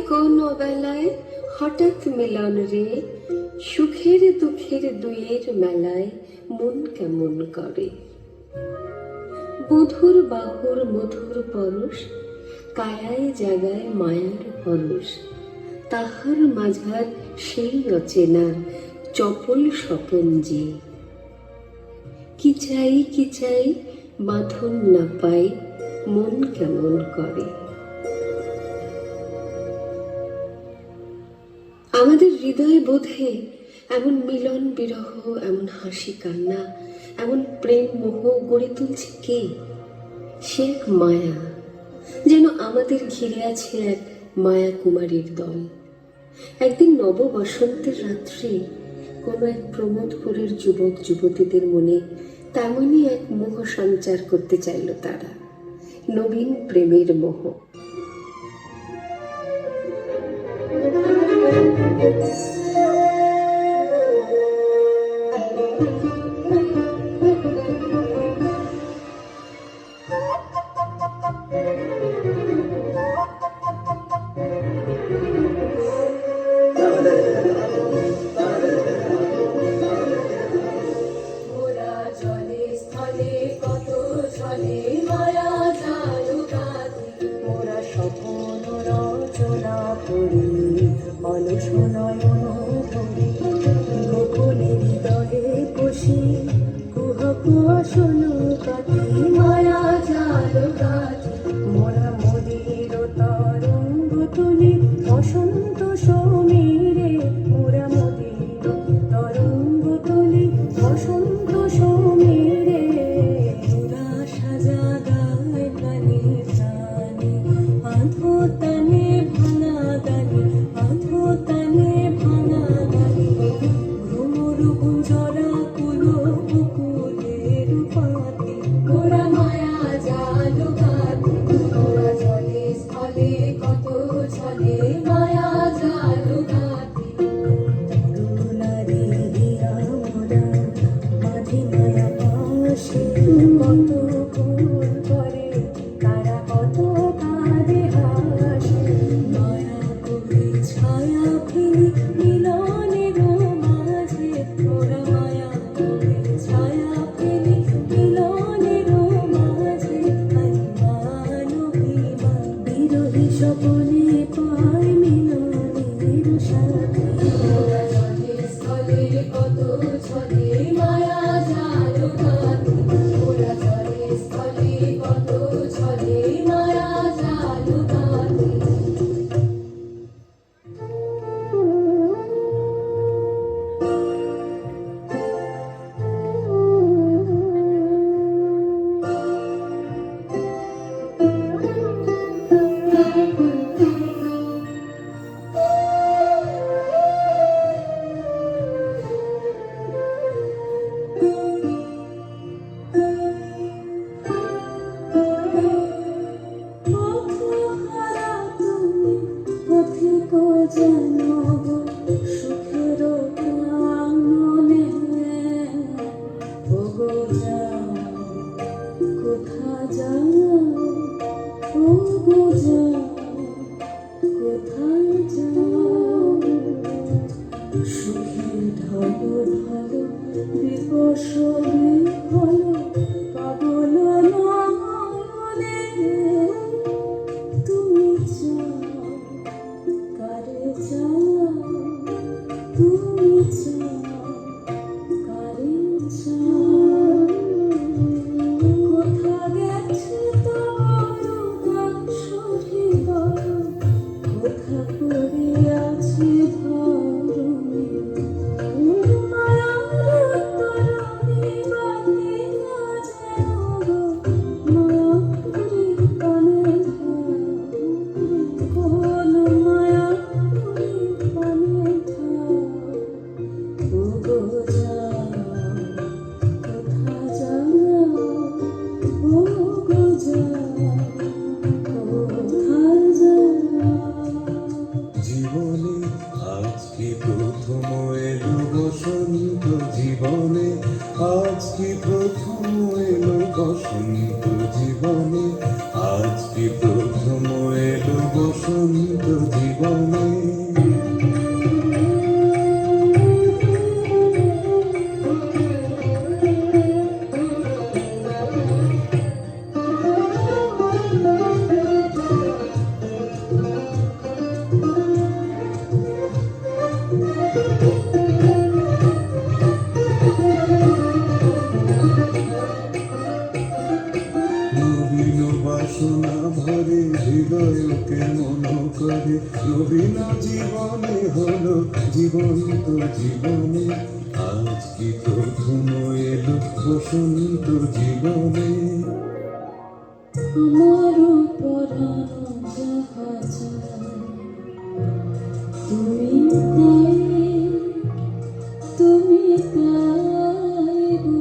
কোন অবেলায় হঠাৎ মিলন রে, সুখের দুঃখের দুইয়ের মেলায় মন কেমন করে। বধুর বাহুর মধুর পরশ, কায়ায় জাগায় মায়ার পরশ, তাহার মাঝার সেই অচেনা চপল স্বপন যে। কি চাই বাঁধন না পাই, মন কেমন করে। আমাদের হৃদয়ে বোধে এমন মিলন বিরহ, এমন হাসি কান্না, এমন প্রেম মোহ গড়ে তুলছে কে? সে এক মায়া, যেন আমাদের ঘিরে আছে এক মায়া কুমারীর দল। একদিন নব বসন্তের রাত্রে কোনো এক প্রমোদপুরের যুবক যুবতীদের মনে তেমনই এক মোহ সঞ্চার করতে চাইল তারা, নবীন প্রেমের মোহ। জীবনে মন করে নবীন জীবনে হলো জীবন্ত জীবনে, আজ কি প্রথম এলো বসন্ত জীবনে। আমার পরানো যাহা চায় তুমি তাই, তুমি তাই গো।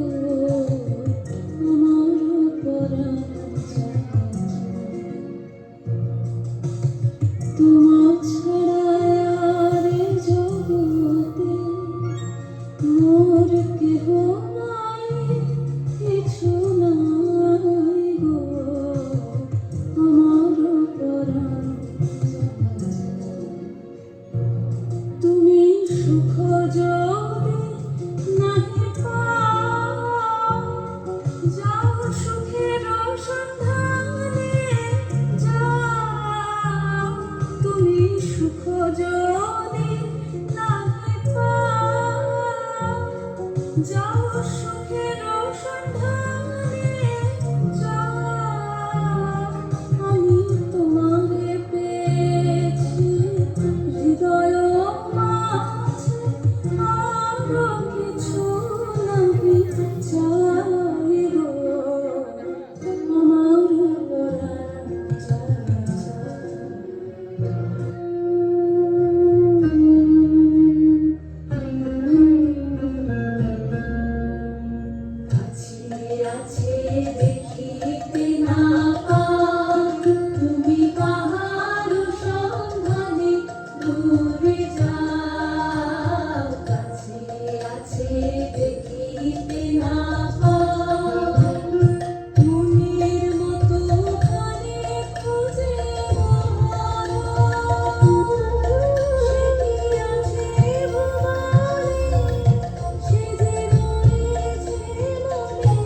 আমার পরানো যাহা চায় তোমার ছাড়া আর এ জগতে মোর কেহ নাই, কিছু নাই গো। আমার পরাণ যাহা চায় তুমি সুখ যদি নাহি পাও, যাও সুখের সন্ধানে যাও। তুমি সুখ যদি নাহি পাও, যাও সুখের সন্ধানে যাও। আমি তোমারে পেয়েছি হৃদয় মাঝে, আরো কিছু নাহি চাই গো। আমার পরাণ যাহা চায়। আছে দেখিতে না পাও, তুমি কাহার সন্ধানে দূরে যাও। কাছে আছে দেখিতে না পাও, মনের মতো খানে খুঁজে মরো। সে কি আছে ভুবনে, সে যে রয়েছে মনে।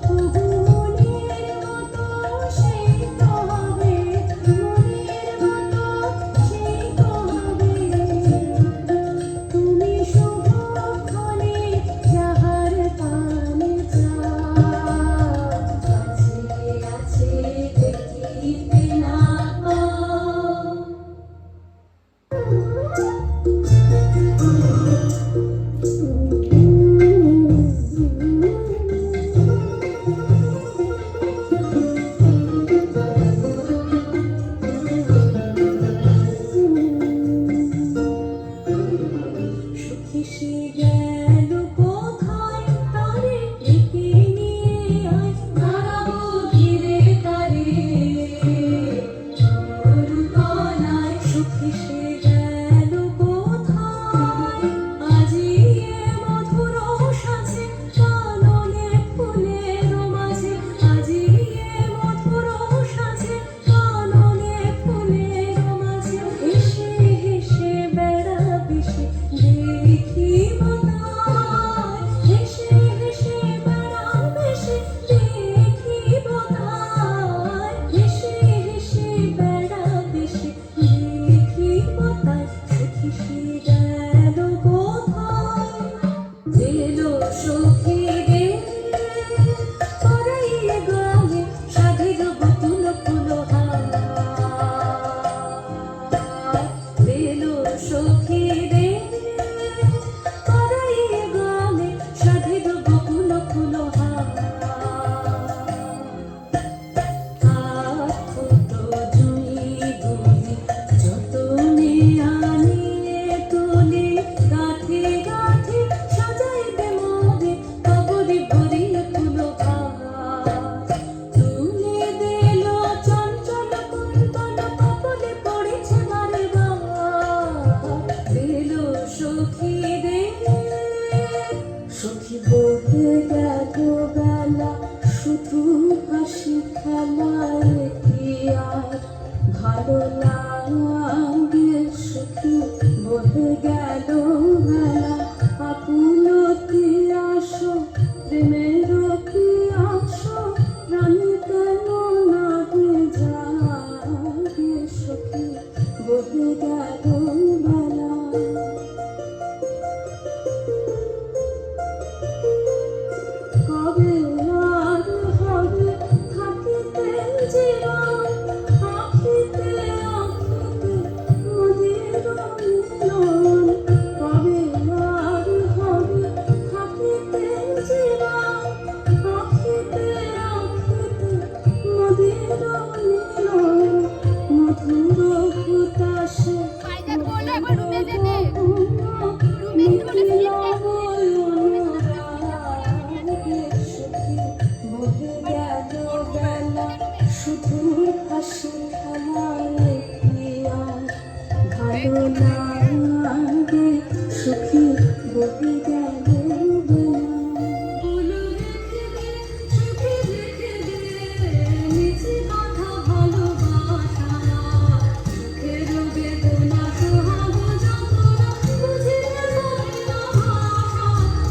তবু মনের মতো সেই তো হবে, মনের মতো সেই তো হবে। তুমি শুভক্ষণে যাহার পানে যাও, কাছে আছে দেখিতে না পাও। সুখী সে গেল কোথায়, তারে ডেকে নিয়ে আয়। দাঁড়াবো ঘিরে তারে তরুতলায়। সুখী সে গেল কোথায়, আজি এ মধুর সাজে কাননে ফুলের মাঝে। আজি এ মধুর সাজে কাননে ফুলের মাঝে। হেসে হেসে বেড়াবে সে দেখিব তাই, হেসে হেসে বেড়াবে সে দেখিব তাই। হেসে হেসে বেড়াবে সে দেখিব তাই। সুখী সে গেল কোথায়, এলো সখী রে পরাইয়ে গলে সাধের বকুল ফুলহার। এলো সখী রে পরাইয়ে গলে সাধের বকুল ফুলহার। ফুটো জুঁই গুলি যতনে আনিয়ে তুলি, গাঁথি গাঁথি সাজাইবে মোরে কবরে ভরিয়ে ফুলভার। তুলে দিল চঞ্চল কুন্তল কপলে পড়েছে বারে বার। দিল সখী রে সখী বহে গেল বেলা, শুধু হাসি খেলায় কি আর ভালো লাগে। সখী বহে গেল বেলা, আকুলতি আসো প্রেমের কি আসো, প্রাণী কেন নাগে জাগে। সখী বহে গেল বেলা। কবে আর হবে থাকিতে জীবন, আঁখিতে বহুত আসে ভাইজান বললো একবার রুমে যেতে। রুমে যেতে বলে স্লিপ বহে গেল বেলা শুধু হাসি খেলায় কি আর ভালো লাগে সুখী বহে গেল বেলা বলো রেখে দে সুখী রেখে দে নিচে কথা ভালোবাসা সুখের বেদনা সোহাগ যন্ত্রণা বুঝে পারে না ভাষা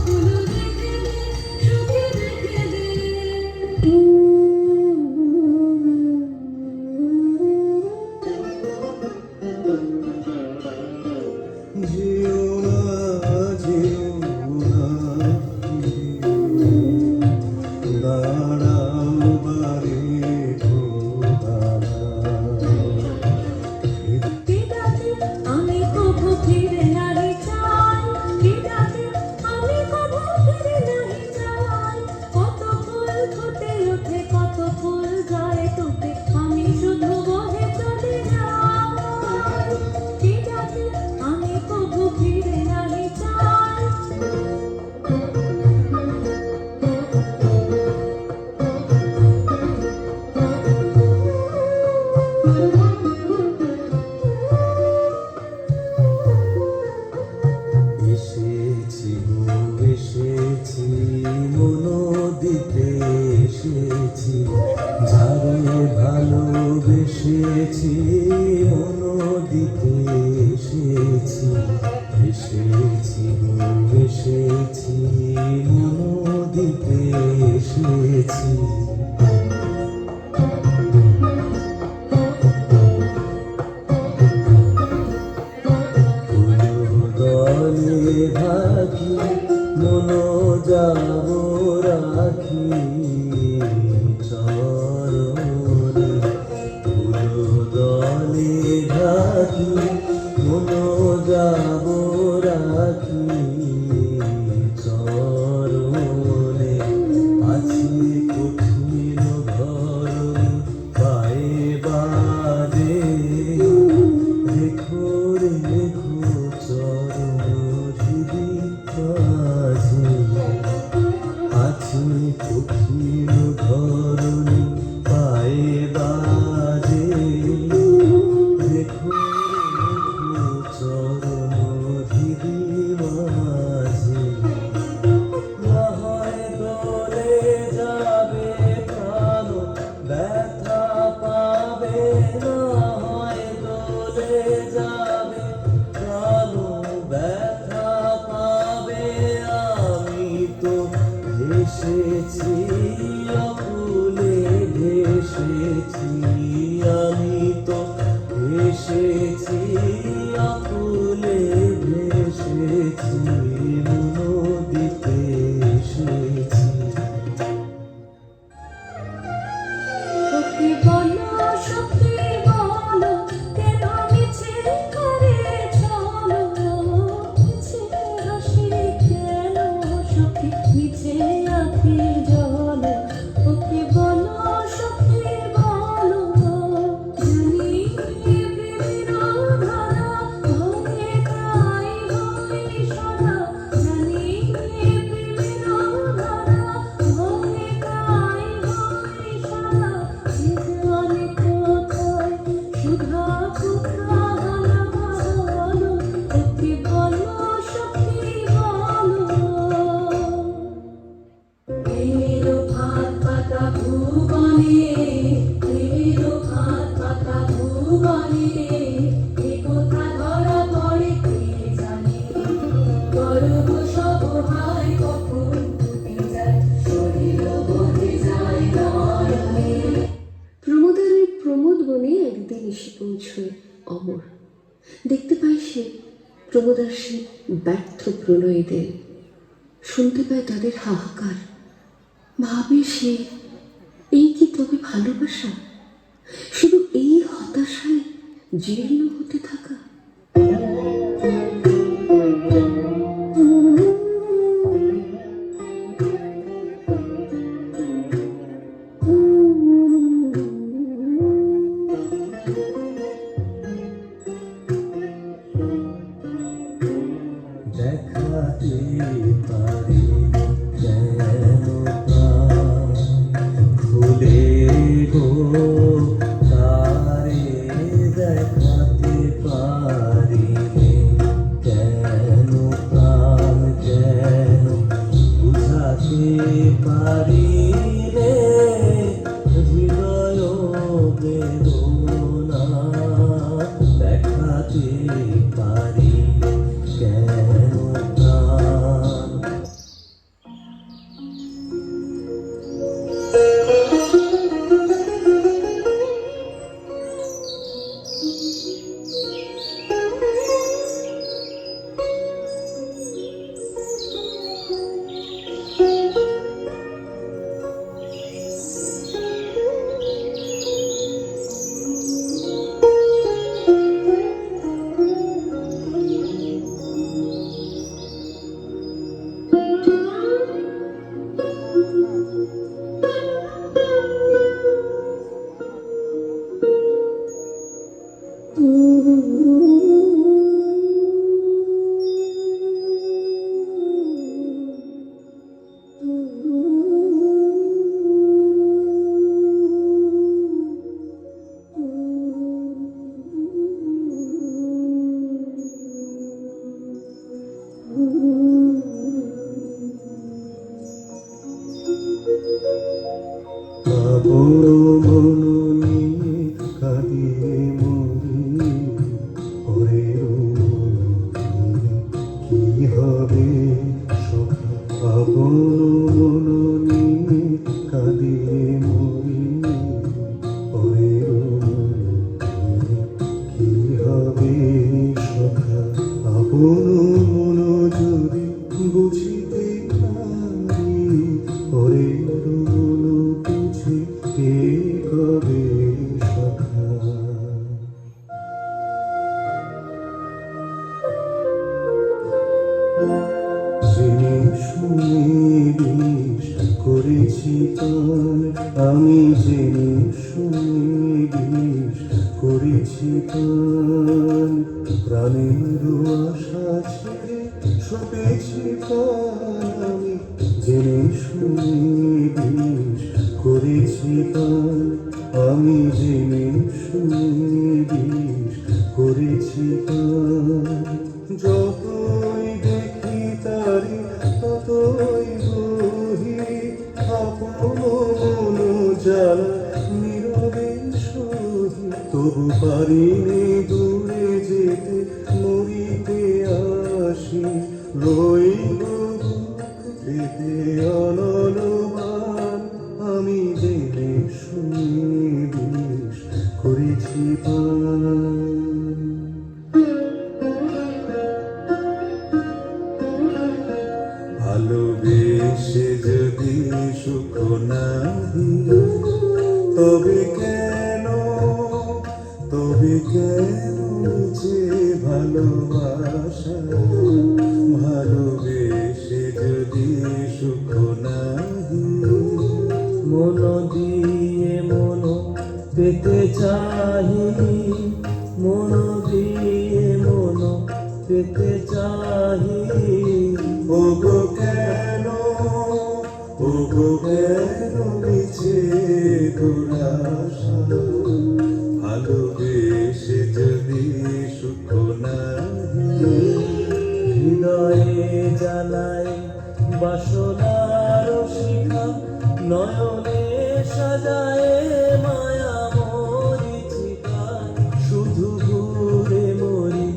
বলো রেখে দে সুখী রেখে দে যেও না যেও না দাঁড়াও বারে বিদাতে আমি কবু ফিরে নাহি চাই বিদাতে আমি কবু ফিরে নাহি চাই কত ফুল ফুটে ওঠে কত ফুল যায় টুটে আমি শুধু বহে চলে যাই বিদাতে আমি কবু ফিরে নাহি চাই এসেছি গো এসেছি মন দিতে এসেছি যারে ভালোবেসেছি মন দিতে এসেছি এসেছি গো এসেছি মন দিতে এসেছি দলে থাকি মন যাব রাখি চরণে দলে থাকি মন যাব রাখি চরণে আছে কঠিন ধরন পায়ে বাজে দেখো রে দেখো চরণ হৃদি কাছে আছে কঠিন ধরনী পায়ে বাজে দেখো রে দেখো চরণ হৃদি মাঝে না হয় দোলে যাবে প্রাণ ব্যথা পাবে না হয় দোলে যাবে প্রাণ ব্যথা পাবে আমি তো ভেসেছি অকুলে ভেসেছি আমি তো ভেসেছি অকুলে ভেসেছি মন দিতে এসেছি সখী বলো সখী বলো কেন মিছে করে চলো মিছে হাসি কেন সখী মিছে আঁখি জলে সখী বলো সখী বলো জানি প্রেমের ধারা হয়ে তাই হই সদা জানি প্রেমের ধারা হয়ে তাই হই সদা জীবনে কোথায় সুধা কোথা বলো সখী বলো সখী বলো প্রেমেরও ভাত পাতা ভুবনে প্রেমেরও ভাত পাতা ভুবনে এ কথা ধরা পড়ে কে জানে গর্ব সবহায় কখন ফুটে যায় শরীর বোধে যায় নয়নে প্রমোদারের প্রমোদ বনে একদিন এসে পৌঁছয় অমর। দেখতে পায় সে প্রমোদার সে ব্যর্থ প্রণয়ীদের, শুনতে পায় তাদের হাহাকার। ভাবে সে এই কি তবে ভালোবাসা, শুধু এই হতাশায় জীর্ণ হতে থাকা। আপন মন নিয়ে কাঁদিয়ে মরি, পরের মন নিয়ে কি হবে সখা? আপন মন নিয়ে কাঁদিয়ে মরি, পরের মন নিয়ে কি হবে সখা? আপন মন যদি বুঝিতে পারি, পরের মন বুঝে কে কবে সখা? জেনে শুনে বিষ করেছি পান, আমি জেনে শুনে বিষ করেছি পান, প্রাণের আশা ছেড়ে ছুটেছি পান, আমি জেনে শুনে বিষ করেছি পান, আমি জেনে শুনে বিষ করেছি পান। যতই দেখি তারি ততই বহি, আপন মন জ্বালা নীরবে সহি, তবু পারিনি দূরে যেতে, মরিতে আসি রইব বুক পেতে অনলবান, আমি জেনে শুনে বিষ করেছি পান। ভালোবেসে যদি সুখ না দিই, তবে কেন যে ভালোবাসা? ভালোবেসে যদি সুখ না দিই, মন দিয়ে মন পেতে চাহি, মন দিয়ে মন পেতে চাহি। ওগো কেন মিছে দুরাশা? ভালোবেসে যদি সুখ না দিই, হৃদয়ে জ্বালায় বাসনার শিখা, নয়নে সাজায় মায়া মরিচিকা, শুধু ঘুরে মরি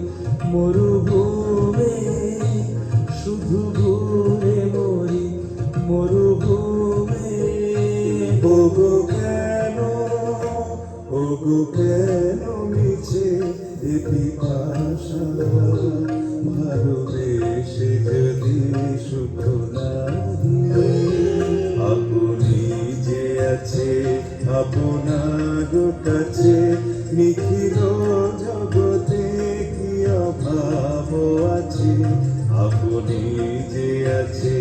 মরুভূমে, শুধু ঘুরে মরি মরুভূমে। ওগো কেন মিছে এ পিপাসা? ভালোবেসে যদি সুখ না দিই, আপনি যে আছে আপনার কাছে, নিখিল জগতে কি অভাব আছে? আপনি যে আছে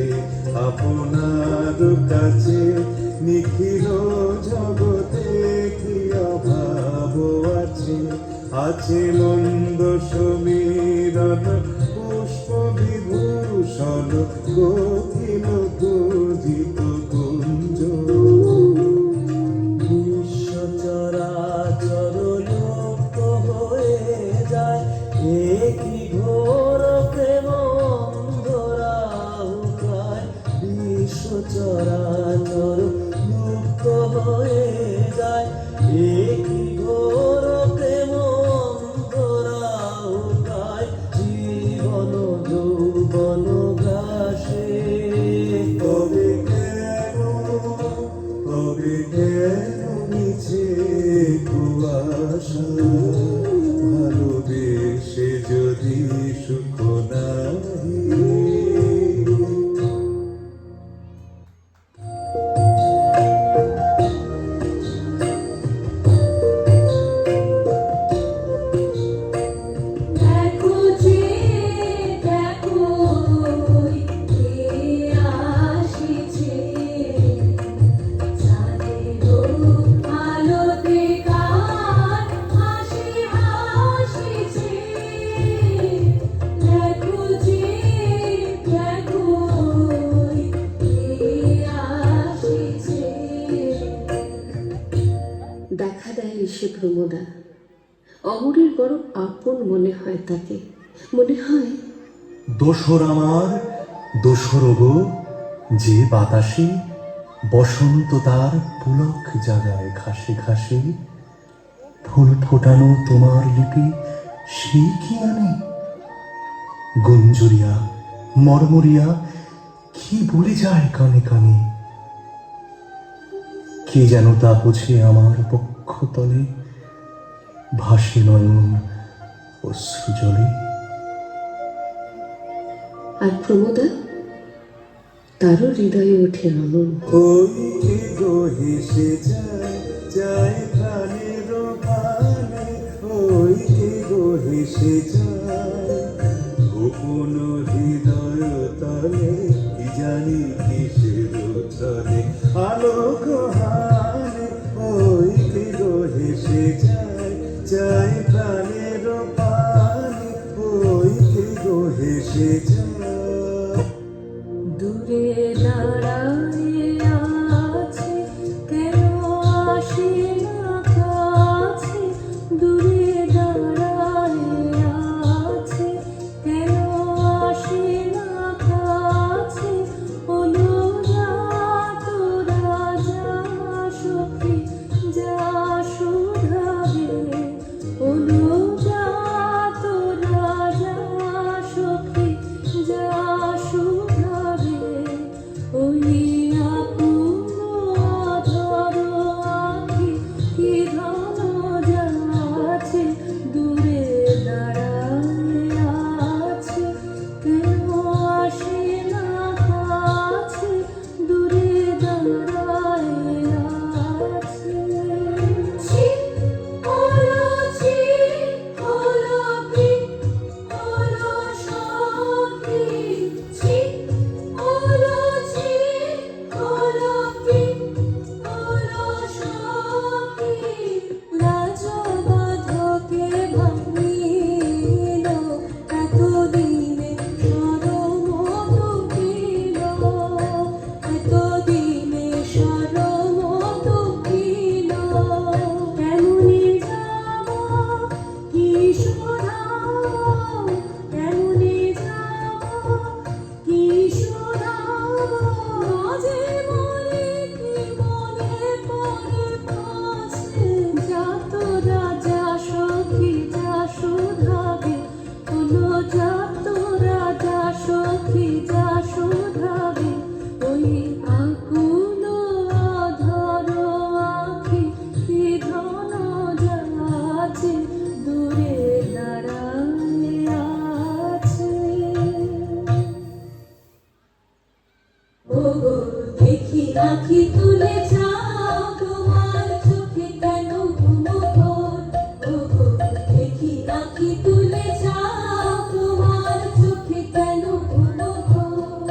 আপনার কাছে, নিখিল জগতে কি অভাব আছে? আছে মন্দ সমীরণ পুষ্প বিভূষণ, কঠিন পূজিত কুঞ্জ, বিশ্ব চরাচর লুপ্ত হয়ে যায়, একই ঘোর প্রেম অন্ধরাহুকায়। বিশ্ব চরাচর লুপ্ত হয়ে যায়, একই ঘোর প্রেম অন্ধরাহুকায়। জীবন যৌবন গ্রাসে প্রমোদা। অমরের বড় আপন মনে হয় তাকে, মনে হয় দোসর আমার দোসর গো, যে বাতাসে বসন্ত তার পুলক জাগায় ঘাসে ঘাসে, ফুল ফোটানো তোমার লিপি সেই কি আনে, গুঞ্জরিয়া মরমরিয়া কি বলে যায় কানে কানে, কে যেন তা বুঝে আমার বক্ষ তলে, ভাসে নয়ন অশ্রু জলে। আর প্রমোদা, তারও হৃদয়ে ওঠে রমণ। ওই কে গো হেসে যায় যায় প্রাণের প্রাণে, ওই কে গো হেসে যায় গোপন হৃদয় তলে, কি জানি কিসের চলে আলোক হানে, ওই কে গো হেসে যায় যায় প্রাণের প্রাণে, ওই কে গো হেসে যায়। দূরে দাঁড়ায়ে আছে, কেন আসে না কাছে? দূরে দাঁড়ায়ে আছে, কেন আসে না কাছে? ওলো যা তোরা যা সখী যা শুধাবে, ওলো যা তোরা যা সখী যা শুধাবে। ওই আকুল অধর আঁখি কি ধন যাচ্ছে, দূরে দাঁড়ায়ে আছে, কেন আসে না কাছে? দূরে দাঁড়ায়ে আছে। ছি হলো ছি হলো কি হলো সখী, ছি হলো ছি হলো কি হলো সখী। রাজবাধকে ভাঙিল, এতদিনে সরম টুকিল, এতদিনে সরম টুকিল। কেমনি যাব কি শোধাবো, কেমনি যাব কি শোধাবো? মাঝে মনে কি মনে পড়ে পৌঁছে, যা তোরা যা সখী যা শুধাবে, ওলো যা তোরা যা সখী যা শুধাবে। ওই আকুল অধর আঁখি কি ধন যাচ্ছে, দূরে দাঁড়ায়ে আছে। ওগো দেখি আঁখি তুলে যাও, তোমার চোখে কেন ঘুমোর? ওগো দেখি আঁখি তুলে যাও, তোমার চোখে কেন ঘুমোর?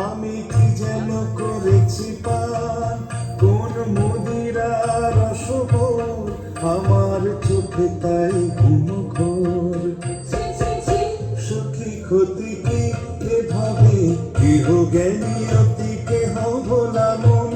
আমি কি যেন করেছি পান কোন মদিরার রসবোর, আমার চোখে তাই ঘুম ঘোর। ছি ছি ছি সখী ক্ষতি কি এভাবে, কেহ জ্ঞানী অতি কেহ ভোলা মন,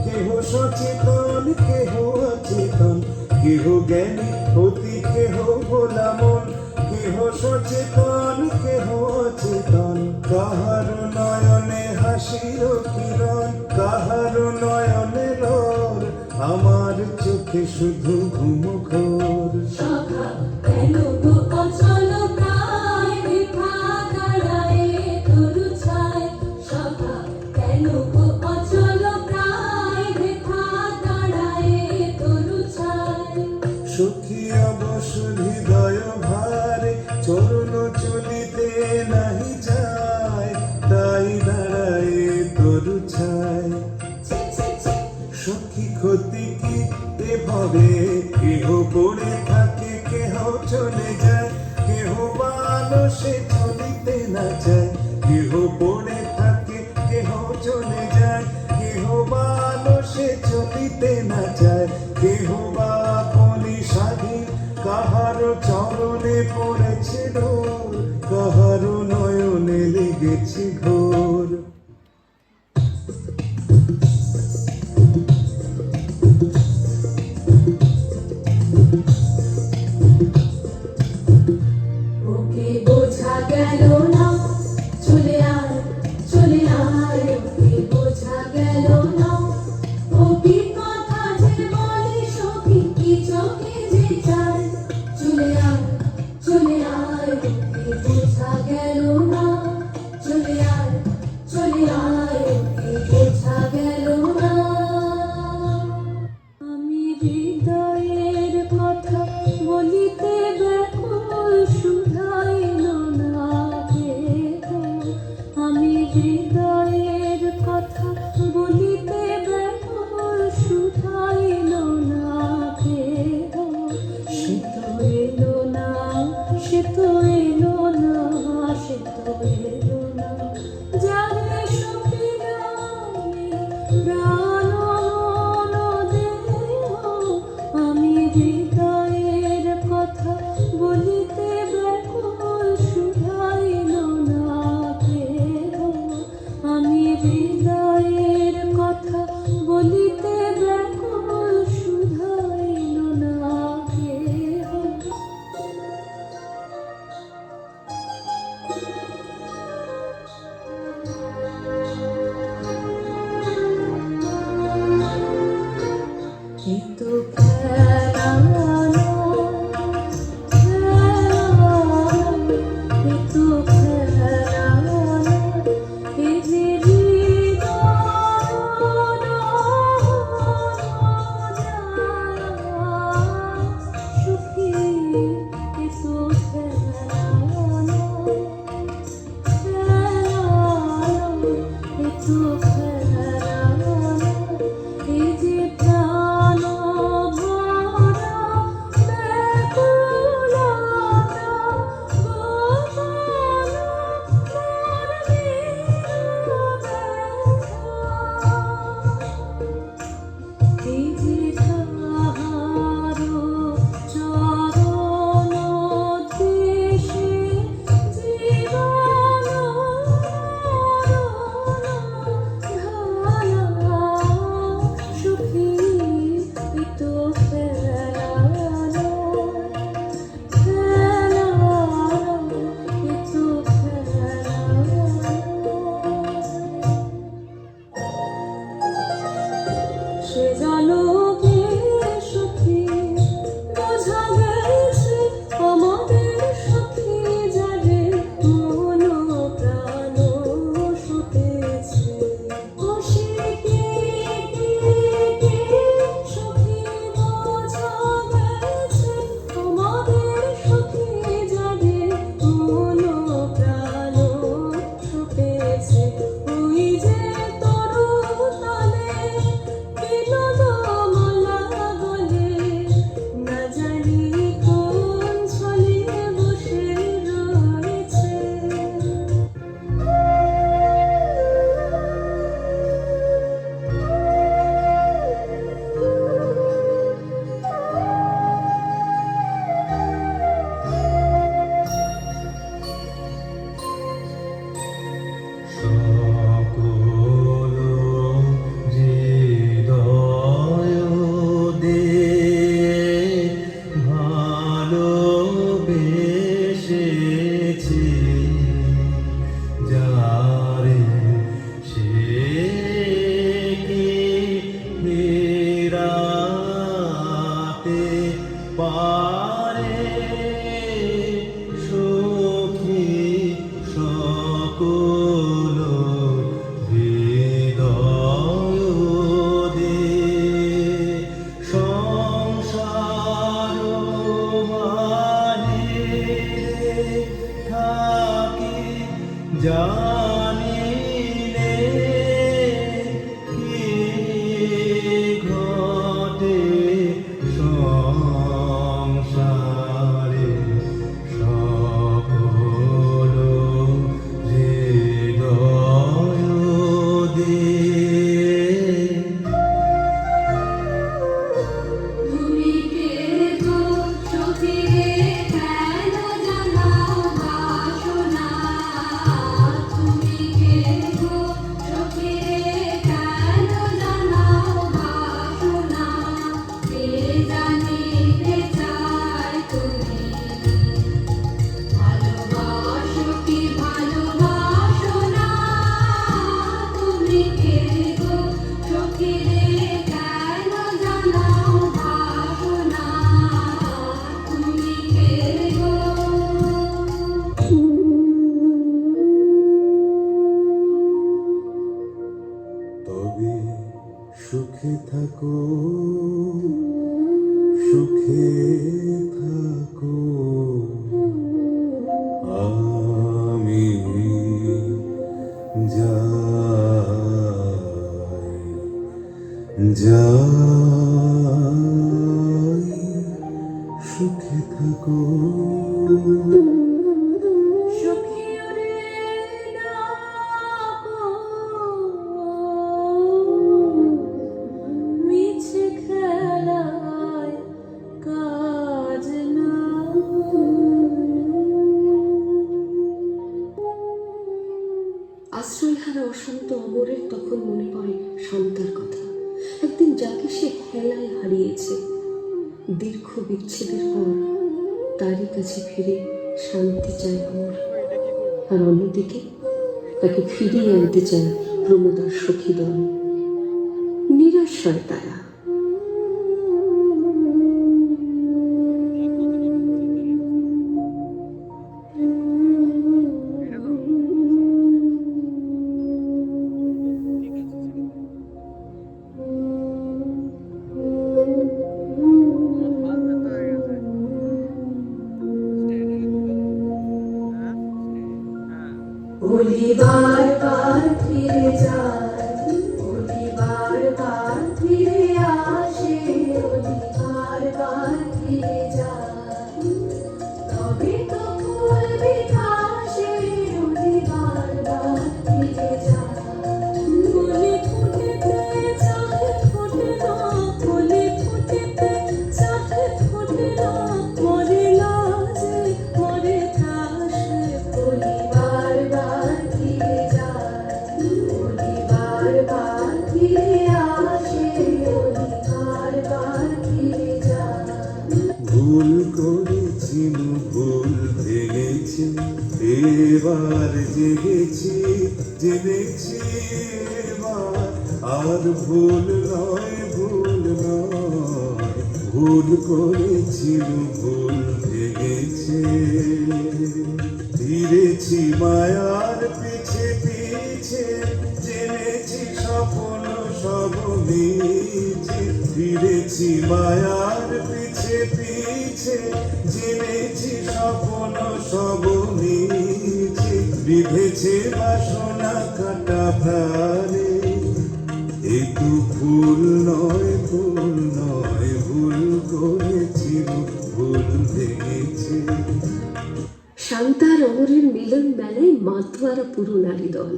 কেহ সচেতন কেহ অচেতন, কেহ জ্ঞানী অতি কেহ ভোলা মন, কেহ সচেতন কেহ অচেতন। কাহার নয়নে হাসির কিরণ, কাহার নয়নে রোর, আমার চোখে শুধু ঘুম ঘোর। সখা কেন গো অচল প্রায়, বৃথা দাঁড়ায়ে তরু ছায়? সখা কেন গো অচল প্রায়, বৃথা দাঁড়ায়ে তরু ছায়? সখী অবশ্য হৃদয় ভারে, চরণ চলিতে নাহি যায়, তাই দাঁড়ায় তরু ছায়। ছি ছি ছি সখী ক্ষতি কি এভাবে, কেহ পড়ে থাকে কেহ চলে যায়, কেহ ভালো সে চলিতে না চায়, কেহ পড়ে থাকে কেহ চলে যায়, কেহ ভালো সে চলিতে না চায়, কেহ বা আপনি স্বাধীন, কাহার চরণে পড়েছে ডোর, কাহার নয়নে লেগেছে ঘোর। তো এলো না, সে তো এলো না, জানে সখীরা আমি প্রাণ মন দেহ, আমি হৃদয়ের কথা বলিতে ব্যাকুল, শুধাইল না কেহ, আমি হৃদয়ের কথা বলিতে ব্যাকুল, শুধাইল না কেহ। এ তো খেলা নয়, খেলা নয়, এ তো খেলা নয়, এ যে হৃদয় সুখী, এ তো খেলা নয়, খেলা নয়, এ তো খেলা নয়, এ যে প্রাণ ভরা ব্যাকুলতা, গোপন মনের ব্যথা, এই যে কাহারো চরণ দেশে জীবন ঢালা, সুখী এ তো খেলা নয়, খেলা নয়, এ তো খেলা নয়। সে জানো কে সখী, বোঝা গেছে আমাদের সখী, যারে মন প্রাণ শুতেছে, ও সে কে, কে, কে সখী, বোঝা গেছে আমাদের সখী, যারে মন প্রাণ শুতেছে, ওই যে তরু তলে বিনোদমালা গলে, না জানি কোন ছলে বসে রয়েছে। সকল হৃদয় দিয়ে ভালোবেসেছি, যারে সে কি ফেরাতে পারে, সখী সকল হৃদয় দিয়ে সংসার বাহিরে থাকি, জানিলে কি ঘটে সংসারে, সকল হৃদয় দিয়ে। তুমি কে গো সখী রে, কেন জানাও বাসনা, তুমি কে গো সখী রে, কেন জানাও বাসনা, কে জানিতে চায় তুমি ভালোবাসো কি ভালোবাসো না, তুমি কে গো সখী রে, কেন জানাও বাসনা, তুমি কে গো। তবে সুখে থাকো, সুখে থাকো, আমি যাই, যাই, সুখে থাকো। সখিও রে ডাকো, মিছে খেলায় কাজ নাই। আশ্রয়হারা অশান্ত অমরের তখন মনে পড়ে শান্তার কথা। একদিন যাকে সে হেলায় হারিয়েছে। দীর্ঘ বিচ্ছেদের পর তারই কাছে ফিরে শান্তি চায় অমর, আর অন্যদিকে তাকে ফিরিয়ে আনতে চায় প্রমোদার সখী দল। নিরাশ হয় তারা। ওলি বারবার ফিরে যায়, ওলি বারবার ফিরে আসে, ওলি বারবার ফিরে যায়, তবে তো ফুল বিকাশে, ওলি বারবার ফিরে যায়। কলি ফুটেতে চাহে ফোটে না, কলি ফুটেতে চাহে ফোটে না, মরে লাজে মরে ত্রাসে, ওলি বারবার ফিরে যায়, ওলি বারবার ফিরে আসে, ওলি বারবার ফিরে যায়। ভুল করেছি ভুল ভেঙেছি, এবার জেগেছি জেনেছি, এবার আর ভুল নয় ভুল নয়, ভুল করেছি ভুল ভেঙেছি, ফিরেছি মায়ার পিছে পিছে, জেনেছি স্বপ্ন সব মিছে, ফিরেছি মায়ার পিছে পিছে, জেনেছি স্বপ্ন সব মিছে, বিঁধেছে বাসনা কাটা প্রাণে, একটু ভুল নয় ভুল নয়, ভুল করেছি ভুল ভেঙেছি। শান্তার অমরের মিলন মেলায় মাতোয়ারা পুরো নারী দল।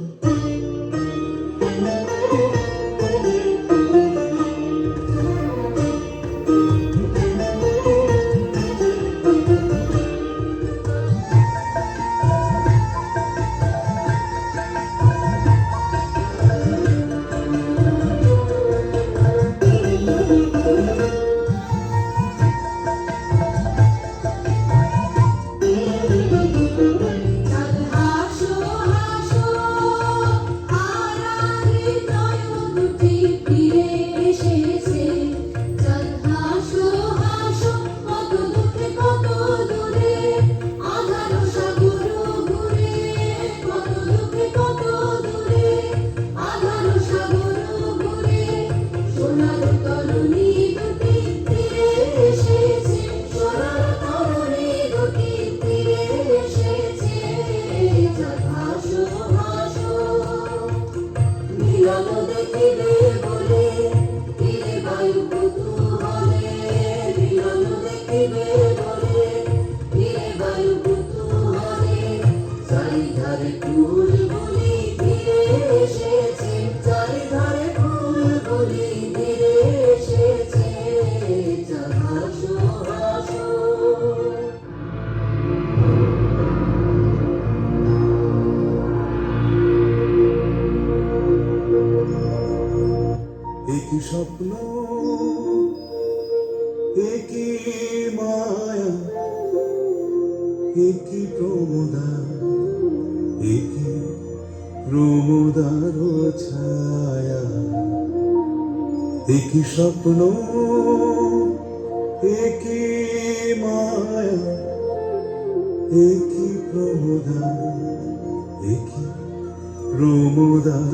চাঁদ হাসো হাসো, আরার হৃদয় দুটি ফিরে এসেছে, চাঁদ হাসো হাসো, কত দুঃখে কত দূরে, আধার সাগর ঘুরে, কত দুঃখে কত দূরে, আধার সাগর ঘুরে, সোনার তরুণী দুটি ফিরে এসেছে, সোনার তরুণী দুটি ফিরে এসেছে, চাঁদ হাসো হাসো, মিলন দেখিবে বলে, তীরে বায়ু কুতূহলে, মিলন দেখিবে বলে, তীরে বায়ু কুতূহলে, চারিধারে ফুল বলি ফিরে এসেছে, চারিধারে ফুল বলি ফিরে এসেছে, চাঁদ হাসো হাসো। একই স্বপ্ন একই মায়া, একই প্রমোদা, একই প্রমোদার ছায়া, একই স্বপ্ন একই মায়া, একই প্রমোদা, একই প্রমোদার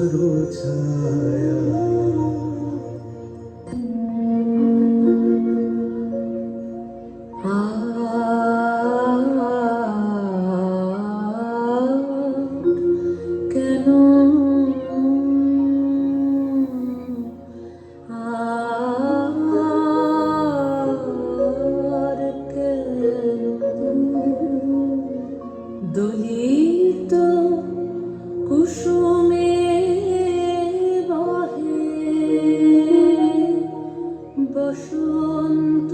ছায়া। কেন আর কেন দলিত কুসুমে বহে বসন্ত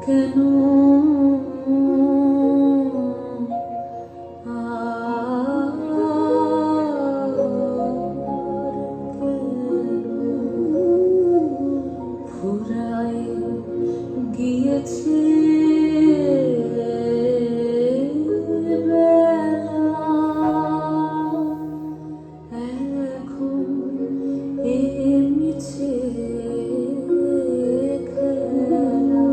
কেন ফুরায় গিয়েছে এখন এ মিছে খেলা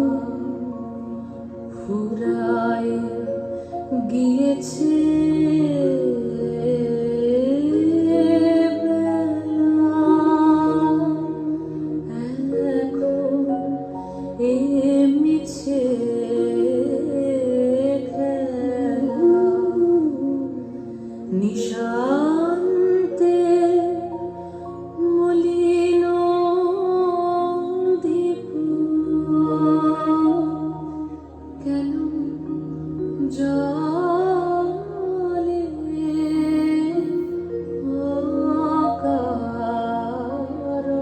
ফুরায় গিয়েছে এখন এ মিছে খেলা নিশান্তে মলিন দীপ কেন জলে অকারণ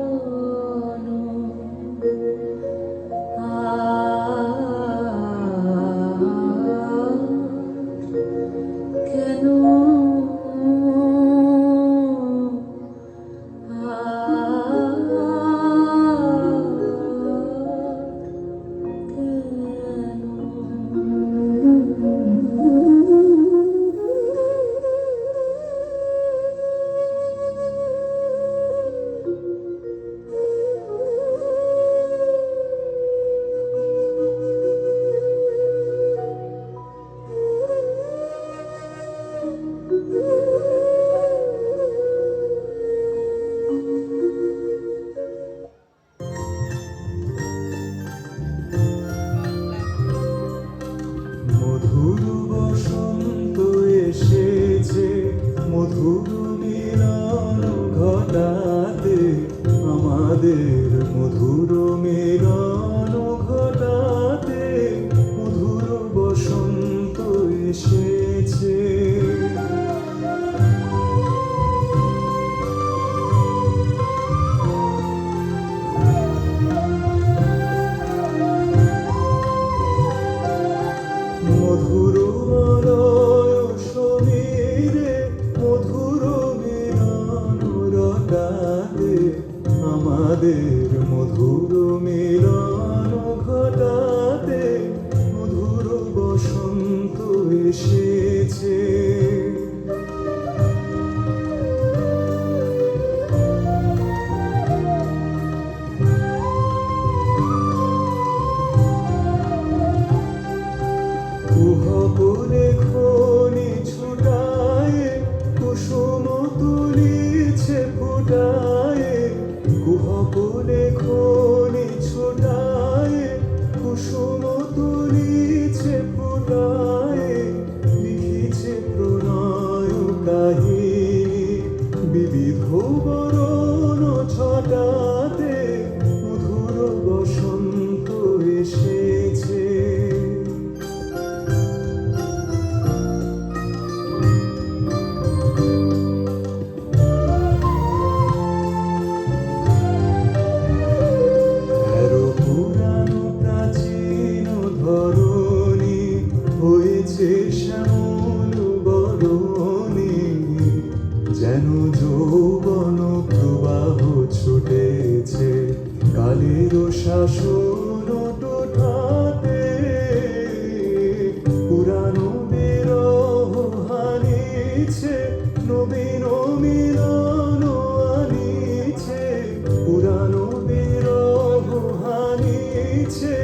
কেন মধুর বসন্ত এসেছে মধুর মিলন ঘটাতে আমাদের মধুর মিলন ঘটাতে মধুর বসন্ত এসেছে মধুর মলয় সমীরে মধুর মিলন রটাতে আমাদের মধুর মিলন ঘটাতে মধুর বসন্ত এসেছে কুহবনে খনি ছুটায়ে কুসুম তুলিছে ফুটায়ে কুহবনে খনি ছুটায়ে কুসুম তুলিছে ফুটায়ে লিখিছে প্রণয় কাহিনী বিবিধ বরণ ছটাতে মধুর বসন্ত এসেছে শ্যামল বরণী যেন যৌবন প্রবাহ ছুটেছে কালের শাসন টোঠাতে পুরানো বিরহ হারিছে নবীন মিলন আনিছে পুরানো বিরহ হারিছে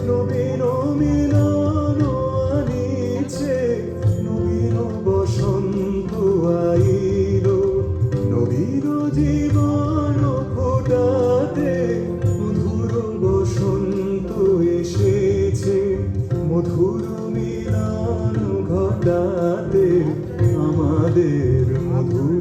নবীন মিলন আনিছে নবীন বসন্ত আইল নবীন জীবন ফোটাতে মধুর বসন্ত এসেছে মধুর মিলন ঘটাতে আমার আমাদের মধুর